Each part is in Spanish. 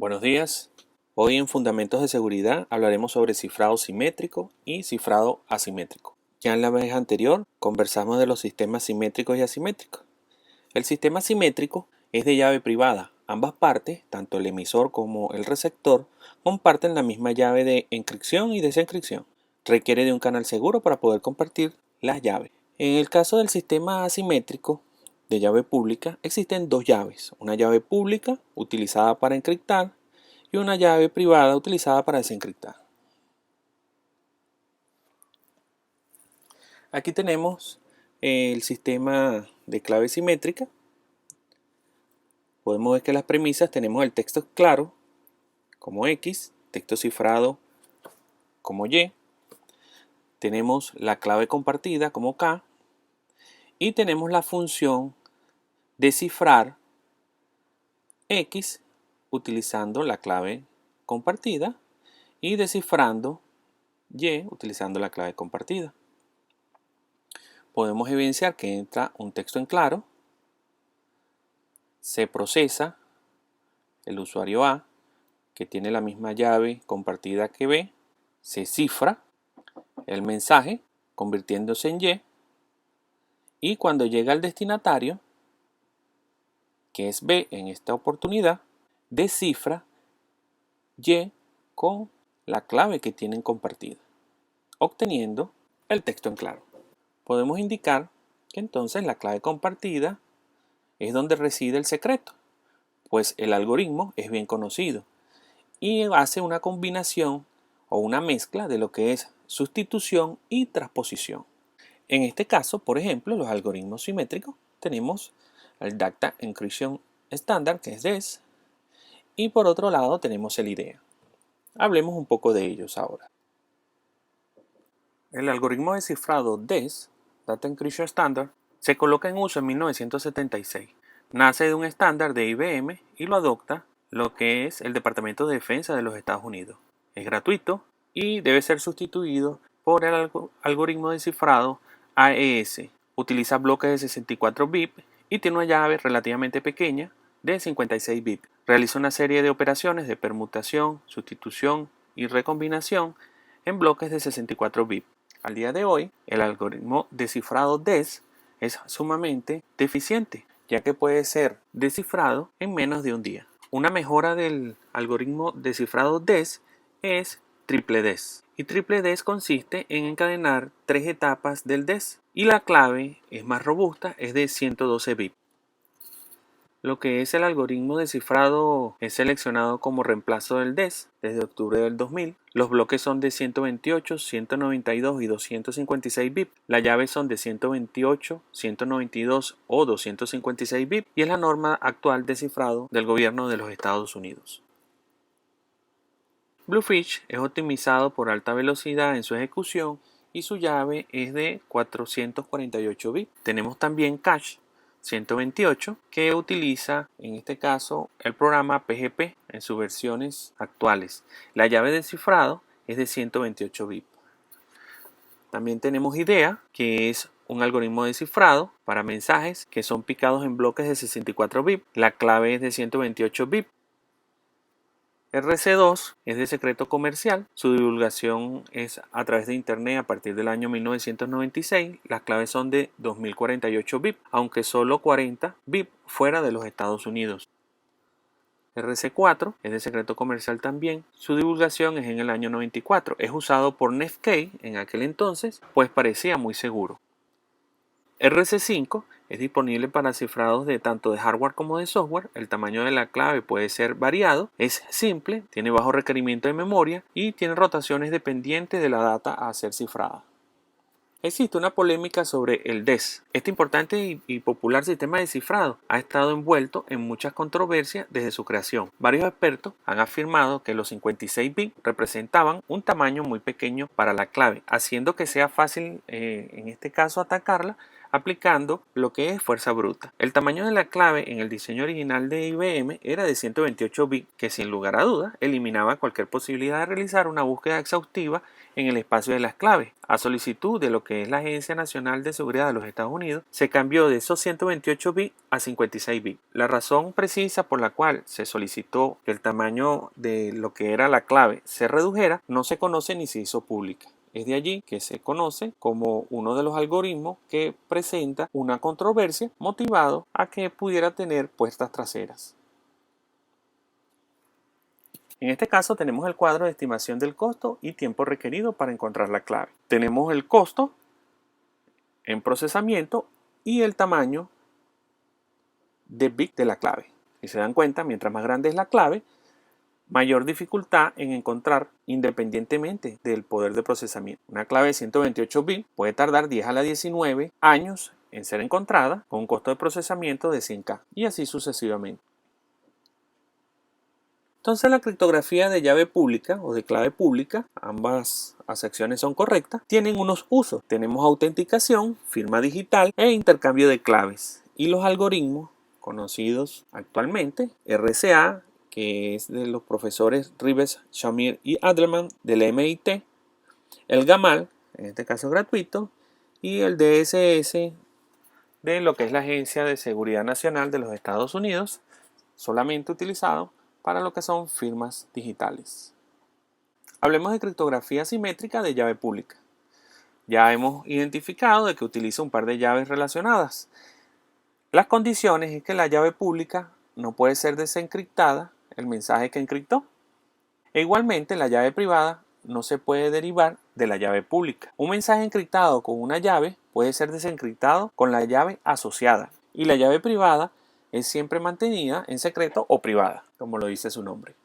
Buenos días. Hoy en Fundamentos de Seguridad hablaremos sobre cifrado simétrico y cifrado asimétrico. Ya en la vez anterior conversamos de los sistemas simétricos y asimétricos. El sistema simétrico es de llave privada. Ambas partes, tanto el emisor como el receptor, comparten la misma llave de encripción y desencripción. Requiere de un canal seguro para poder compartir las llaves. En el caso del sistema asimétrico de llave pública, existen dos llaves. Una llave pública utilizada para encriptar y una llave privada utilizada para desencriptar. Aquí tenemos el sistema de clave simétrica. Podemos ver que las premisas tenemos el texto claro como X, texto cifrado como Y, tenemos la clave compartida como K y tenemos la función descifrar X utilizando la clave compartida y descifrando Y utilizando la clave compartida. Podemos evidenciar que entra un texto en claro, se procesa, el usuario A, que tiene la misma llave compartida que B, se cifra el mensaje convirtiéndose en Y, y cuando llega al destinatario, que es B en esta oportunidad, descifra Y con la clave que tienen compartida, obteniendo el texto en claro. Podemos indicar que entonces la clave compartida es donde reside el secreto, pues el algoritmo es bien conocido y hace una combinación o una mezcla de lo que es sustitución y transposición. En este caso, por ejemplo, los algoritmos simétricos, tenemos el Data Encryption Standard, que es DES, y por otro lado tenemos el IDEA. Hablemos un poco de ellos ahora. El algoritmo de cifrado DES, Data Encryption Standard, se coloca en uso en 1976. Nace de un estándar de IBM y lo adopta lo que es el Departamento de Defensa de los Estados Unidos. Es gratuito y debe ser sustituido por el algoritmo de cifrado AES. Utiliza bloques de 64 bits y tiene una llave relativamente pequeña de 56 bits. Realiza una serie de operaciones de permutación, sustitución y recombinación en bloques de 64 bits. Al día de hoy, el algoritmo de cifrado DES es sumamente deficiente, ya que puede ser descifrado en menos de un día. Una mejora del algoritmo de cifrado DES es triple DES. Y triple DES consiste en encadenar 3 etapas del DES y la clave es más robusta, es de 112 bits. Lo que es el algoritmo de cifrado es seleccionado como reemplazo del DES desde octubre del 2000. Los bloques son de 128, 192 y 256 bits. Las llaves son de 128, 192 o 256 bits y es la norma actual de cifrado del gobierno de los Estados Unidos. Bluefish es optimizado por alta velocidad en su ejecución y su llave es de 448 bits. Tenemos también Cache 128 que utiliza en este caso el programa PGP en sus versiones actuales. La llave de cifrado es de 128 bits. También tenemos IDEA, que es un algoritmo de cifrado para mensajes que son picados en bloques de 64 bits. La clave es de 128 bits. RC2 es de secreto comercial, su divulgación es a través de internet a partir del año 1996, las claves son de 2048 bits, aunque solo 40 bits fuera de los Estados Unidos. RC4 es de secreto comercial también, su divulgación es en el año 94, es usado por Netscape en aquel entonces, pues parecía muy seguro. RC5 es disponible para cifrados de tanto de hardware como de software. El tamaño de la clave puede ser variado, es simple, tiene bajo requerimiento de memoria y tiene rotaciones dependientes de la data a ser cifrada. Existe una polémica sobre el DES. Este importante y popular sistema de cifrado ha estado envuelto en muchas controversias desde su creación. Varios expertos han afirmado que los 56 bits representaban un tamaño muy pequeño para la clave, haciendo que sea fácil en este caso atacarla aplicando lo que es fuerza bruta. El tamaño de la clave en el diseño original de IBM era de 128 bits, que sin lugar a dudas eliminaba cualquier posibilidad de realizar una búsqueda exhaustiva en el espacio de las claves. A solicitud de lo que es la Agencia Nacional de Seguridad de los Estados Unidos, se cambió de esos 128 bits a 56 bits. La razón precisa por la cual se solicitó que el tamaño de lo que era la clave se redujera no se conoce ni se hizo pública. Es de allí que se conoce como uno de los algoritmos que presenta una controversia motivado a que pudiera tener puertas traseras. En este caso tenemos el cuadro de estimación del costo y tiempo requerido para encontrar la clave. Tenemos el costo en procesamiento y el tamaño de bit de la clave. Si se dan cuenta, mientras más grande es la clave, mayor dificultad en encontrar independientemente del poder de procesamiento. Una clave de 128 bits puede tardar 10 a la 19 años en ser encontrada con un costo de procesamiento de 100K y así sucesivamente. Entonces la criptografía de llave pública o de clave pública, ambas acepciones son correctas, tienen unos usos. Tenemos autenticación, firma digital e intercambio de claves. Y los algoritmos conocidos actualmente, RSA, que es de los profesores Rives, Shamir y Adleman del MIT, el GAMAL, en este caso gratuito, y el DSS de lo que es la Agencia de Seguridad Nacional de los Estados Unidos, solamente utilizado para lo que son firmas digitales. Hablemos de criptografía simétrica de llave pública. Ya hemos identificado de que utiliza un par de llaves relacionadas. Las condiciones es que la llave pública no puede ser desencriptada, el mensaje que encriptó. E igualmente la llave privada no se puede derivar de la llave pública. Un mensaje encriptado con una llave puede ser desencriptado con la llave asociada y la llave privada es siempre mantenida en secreto o privada, como lo dice su nombre.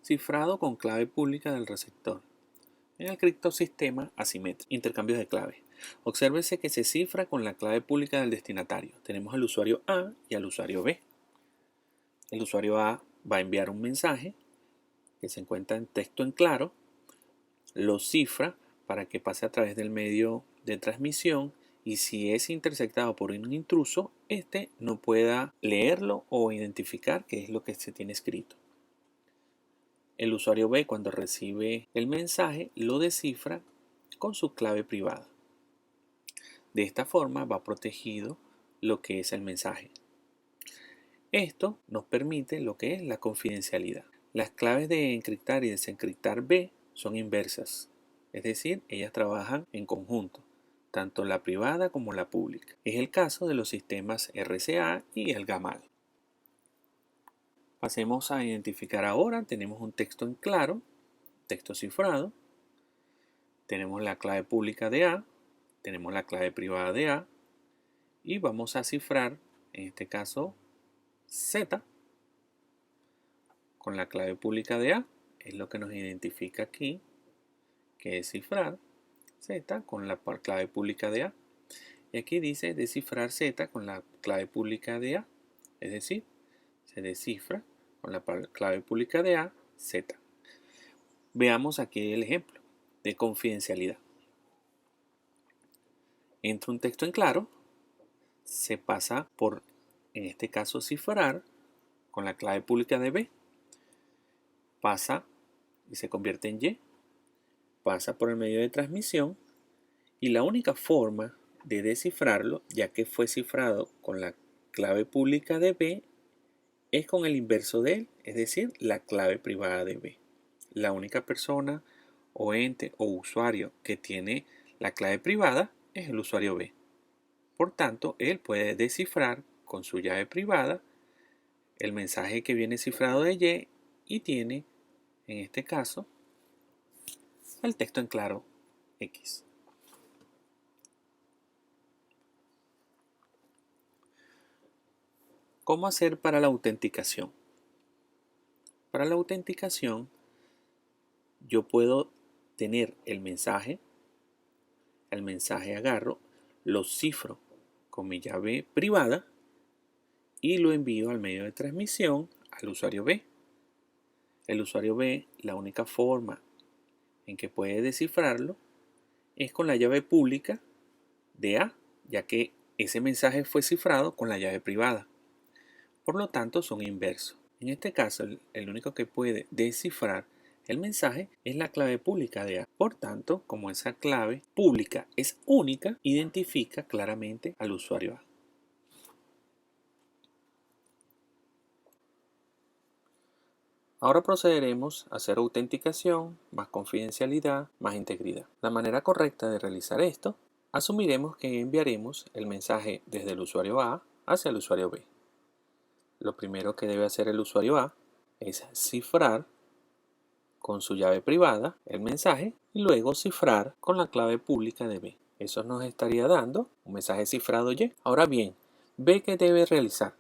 Cifrado con clave pública del receptor. En el criptosistema asimétrico, intercambios de clave. Obsérvese que se cifra con la clave pública del destinatario. Tenemos al usuario A y al usuario B. El usuario A va a enviar un mensaje que se encuentra en texto en claro, lo cifra para que pase a través del medio de transmisión y si es interceptado por un intruso, este no pueda leerlo o identificar qué es lo que se tiene escrito. El usuario B, cuando recibe el mensaje, lo descifra con su clave privada. De esta forma va protegido lo que es el mensaje. Esto nos permite lo que es la confidencialidad. Las claves de encriptar y desencriptar B son inversas, es decir, ellas trabajan en conjunto, tanto la privada como la pública. Es el caso de los sistemas RSA y el GAMAL. Pasemos a identificar ahora, tenemos un texto en claro, texto cifrado, tenemos la clave pública de A, tenemos la clave privada de A y vamos a cifrar, en este caso, Z con la clave pública de A, es lo que nos identifica aquí, que es cifrar Z con la clave pública de A. Y aquí dice descifrar Z con la clave pública de A, es decir, se descifra con la clave pública de A, Z. Veamos aquí el ejemplo de confidencialidad. Entra un texto en claro, se pasa por, en este caso, cifrar con la clave pública de B, pasa y se convierte en Y, pasa por el medio de transmisión y la única forma de descifrarlo, ya que fue cifrado con la clave pública de B, es con el inverso de él, es decir, la clave privada de B. La única persona o ente o usuario que tiene la clave privada es el usuario B. Por tanto, él puede descifrar con su llave privada el mensaje que viene cifrado de Y y tiene, en este caso, el texto en claro X. ¿Cómo hacer para la autenticación? Para la autenticación, yo puedo tener el mensaje agarro, lo cifro con mi llave privada y lo envío al medio de transmisión al usuario B. El usuario B, la única forma en que puede descifrarlo es con la llave pública de A, ya que ese mensaje fue cifrado con la llave privada. Por lo tanto, son inversos. En este caso, el único que puede descifrar El mensaje es la clave pública de A. Por tanto, como esa clave pública es única, identifica claramente al usuario A. Ahora procederemos a hacer autenticación, más confidencialidad, más integridad. La manera correcta de realizar esto, asumiremos que enviaremos el mensaje desde el usuario A hacia el usuario B. Lo primero que debe hacer el usuario A es cifrar con su llave privada el mensaje y luego cifrar con la clave pública de B. Eso nos estaría dando un mensaje cifrado Y. Ahora bien, B, ¿qué debe realizar?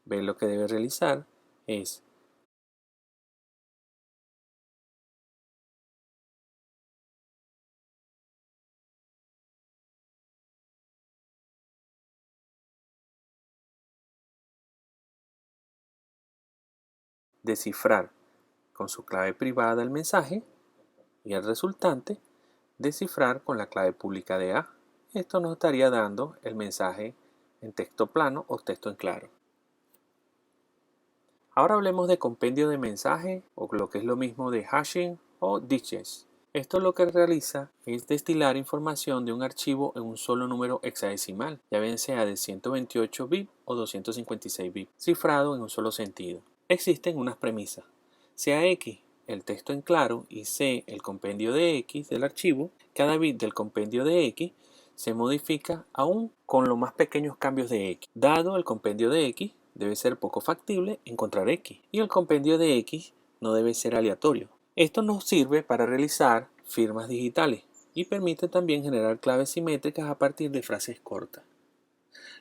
B lo que debe realizar es descifrar con su clave privada el mensaje y el resultante descifrar con la clave pública de A. Esto nos estaría dando el mensaje en texto plano o texto en claro. Ahora hablemos de compendio de mensaje o lo que es lo mismo de hashing o digest. Esto lo que realiza es destilar información de un archivo en un solo número hexadecimal, ya bien sea de 128 bits o 256 bits, cifrado en un solo sentido. Existen unas premisas. Sea X el texto en claro y C el compendio de X del archivo, cada bit del compendio de X se modifica aún con los más pequeños cambios de X. Dado el compendio de X, debe ser poco factible encontrar X y el compendio de X no debe ser aleatorio. Esto nos sirve para realizar firmas digitales y permite también generar claves simétricas a partir de frases cortas.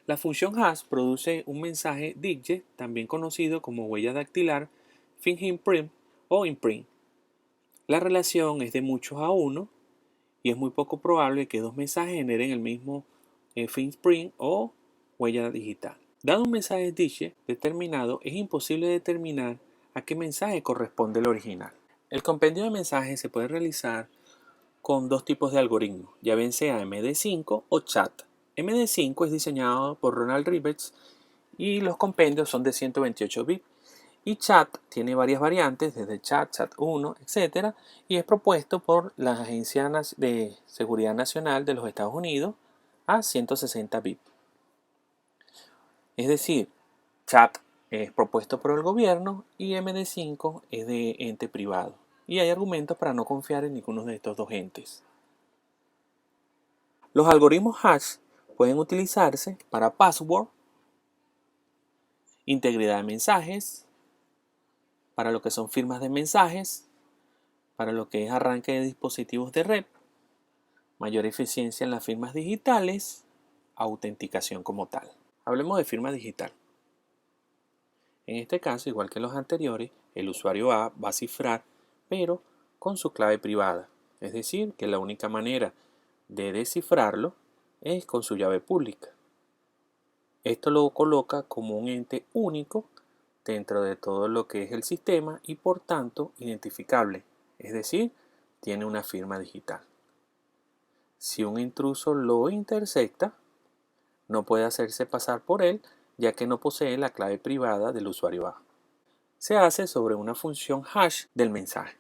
La función hash produce un mensaje digest, también conocido como huella dactilar, fingerprint o imprint. La relación es de muchos a uno y es muy poco probable que dos mensajes generen el mismo fingerprint o huella digital. Dado un mensaje digest determinado, es imposible determinar a qué mensaje corresponde el original. El compendio de mensajes se puede realizar con dos tipos de algoritmos, ya bien sea MD5 o chat. MD5 es diseñado por Ronald Rivets y los compendios son de 128 bits. Y chat tiene varias variantes, desde chat, chat1, etc. Y es propuesto por la Agencia de Seguridad Nacional de los Estados Unidos a 160 bits. Es decir, chat es propuesto por el gobierno y MD5 es de ente privado. Y hay argumentos para no confiar en ninguno de estos dos entes. Los algoritmos hash pueden utilizarse para password, integridad de mensajes, para lo que son firmas de mensajes, para lo que es arranque de dispositivos de red, mayor eficiencia en las firmas digitales, autenticación como tal. Hablemos de firma digital. En este caso, igual que los anteriores, el usuario A va a cifrar, pero con su clave privada. Es decir, que la única manera de descifrarlo es con su llave pública. Esto lo coloca como un ente único dentro de todo lo que es el sistema y por tanto identificable, es decir, tiene una firma digital. Si un intruso lo intersecta, no puede hacerse pasar por él ya que no posee la clave privada del usuario A. Se hace sobre una función hash del mensaje.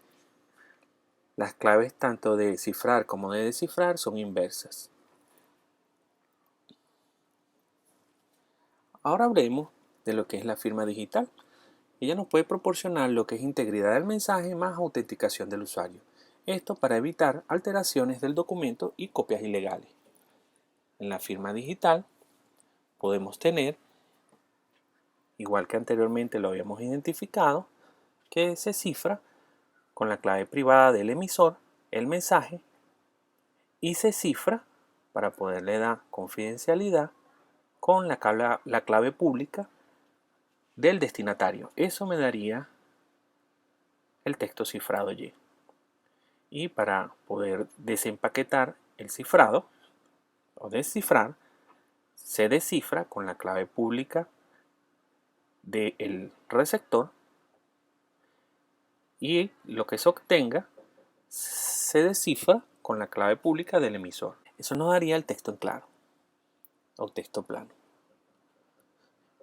Las claves tanto de cifrar como de descifrar son inversas. Ahora hablemos de lo que es la firma digital. Ella nos puede proporcionar lo que es integridad del mensaje más autenticación del usuario. Esto para evitar alteraciones del documento y copias ilegales. En la firma digital podemos tener, igual que anteriormente lo habíamos identificado, que se cifra con la clave privada del emisor el mensaje y se cifra para poderle dar confidencialidad con la clave pública del destinatario. Eso me daría el texto cifrado Y. Y para poder desempaquetar el cifrado o descifrar, se descifra con la clave pública del receptor y lo que se obtenga se descifra con la clave pública del emisor. Eso nos daría el texto en claro o texto plano.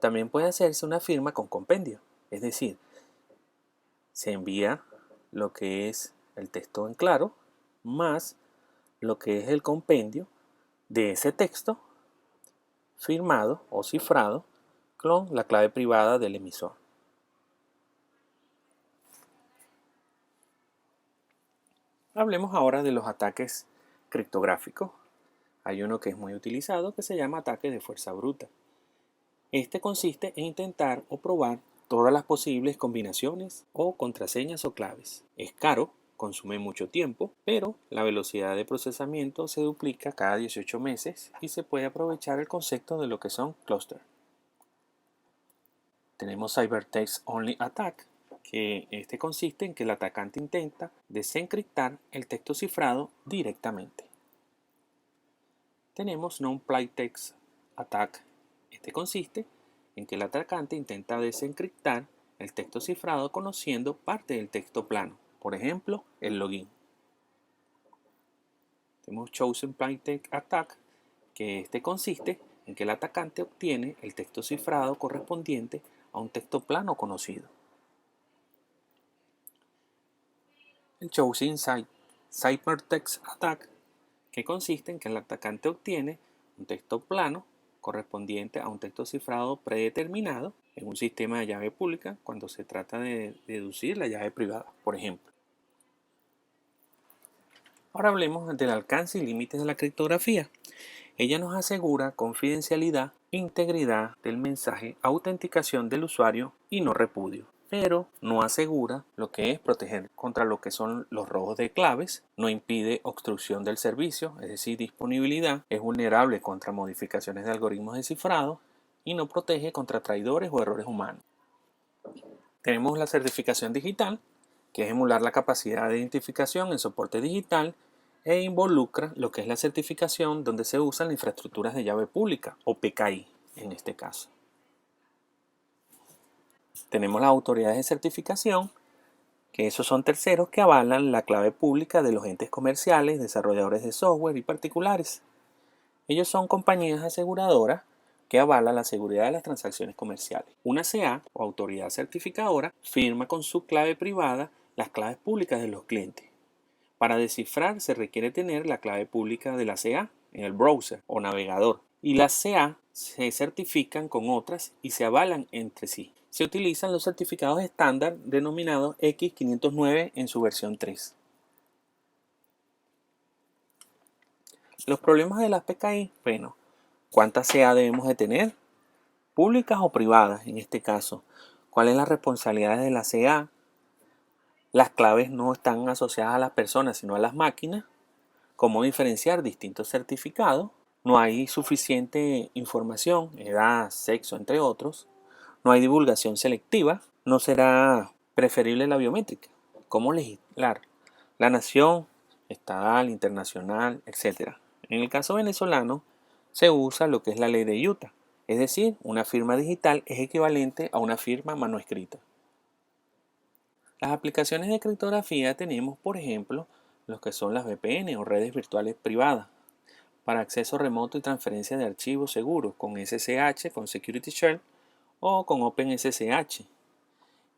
También puede hacerse una firma con compendio, es decir, se envía lo que es el texto en claro más lo que es el compendio de ese texto firmado o cifrado con la clave privada del emisor. Hablemos ahora de los ataques criptográficos. Hay uno que es muy utilizado que se llama ataque de fuerza bruta. Este consiste en intentar o probar todas las posibles combinaciones o contraseñas o claves. Es caro, consume mucho tiempo, pero la velocidad de procesamiento se duplica cada 18 meses y se puede aprovechar el concepto de lo que son clústeres. Tenemos Cybertext Only Attack, que este consiste en que el atacante intenta desencriptar el texto cifrado directamente. Tenemos Non-Plaintext Attack. Este consiste en que el atacante intenta desencriptar el texto cifrado conociendo parte del texto plano, por ejemplo, el login. Tenemos Chosen Plaintext Attack, que este consiste en que el atacante obtiene el texto cifrado correspondiente a un texto plano conocido. El Chosen Cybertext Attack, que consiste en que el atacante obtiene un texto plano correspondiente a un texto cifrado predeterminado en un sistema de llave pública cuando se trata de deducir la llave privada, por ejemplo. Ahora hablemos del alcance y límites de la criptografía. Ella nos asegura confidencialidad, integridad del mensaje, autenticación del usuario y no repudio, pero no asegura lo que es proteger contra lo que son los robos de claves, no impide obstrucción del servicio, es decir, disponibilidad, es vulnerable contra modificaciones de algoritmos de cifrado y no protege contra traidores o errores humanos. Tenemos la certificación digital, que es emular la capacidad de identificación en soporte digital e involucra lo que es la certificación donde se usan las infraestructuras de llave pública o PKI en este caso. Tenemos las autoridades de certificación, que esos son terceros que avalan la clave pública de los entes comerciales, desarrolladores de software y particulares. Ellos son compañías aseguradoras que avalan la seguridad de las transacciones comerciales. Una CA o autoridad certificadora firma con su clave privada las claves públicas de los clientes. Para descifrar se requiere tener la clave pública de la CA en el browser o navegador y las CA se certifican con otras y se avalan entre sí. Se utilizan los certificados estándar denominados X509 en su versión 3. Los problemas de las PKI, bueno, ¿cuántas CA debemos de tener? ¿Públicas o privadas en este caso? ¿Cuál es la responsabilidad de la CA? Las claves no están asociadas a las personas sino a las máquinas. ¿Cómo diferenciar distintos certificados? No hay suficiente información, edad, sexo, entre otros. No hay divulgación selectiva. No será preferible la biométrica. ¿Cómo legislar? La nación, estatal, internacional, etc. En el caso venezolano se usa lo que es la ley de Utah. Es decir, una firma digital es equivalente a una firma manuscrita. Las aplicaciones de criptografía tenemos, por ejemplo, los que son las VPN o redes virtuales privadas para acceso remoto y transferencia de archivos seguros con SSH, con Security Share o con OpenSSH.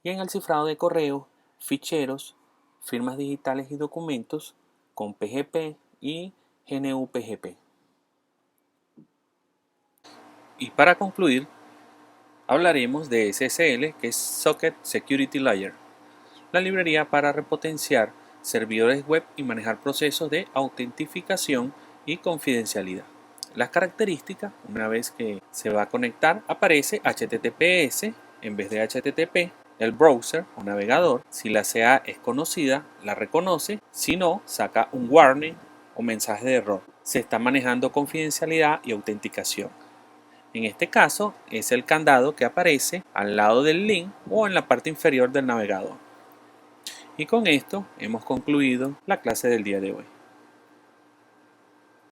Y en el cifrado de correos, ficheros, firmas digitales y documentos con PGP y GNU-PGP. Y para concluir, hablaremos de SSL, que es Socket Security Layer, la librería para repotenciar servidores web y manejar procesos de autentificación y confidencialidad. Las características, una vez que se va a conectar, aparece HTTPS en vez de HTTP. El browser o navegador, si la CA es conocida, la reconoce, si no, saca un warning o mensaje de error. Se está manejando confidencialidad y autenticación. En este caso, es el candado que aparece al lado del link o en la parte inferior del navegador. Y con esto hemos concluido la clase del día de hoy.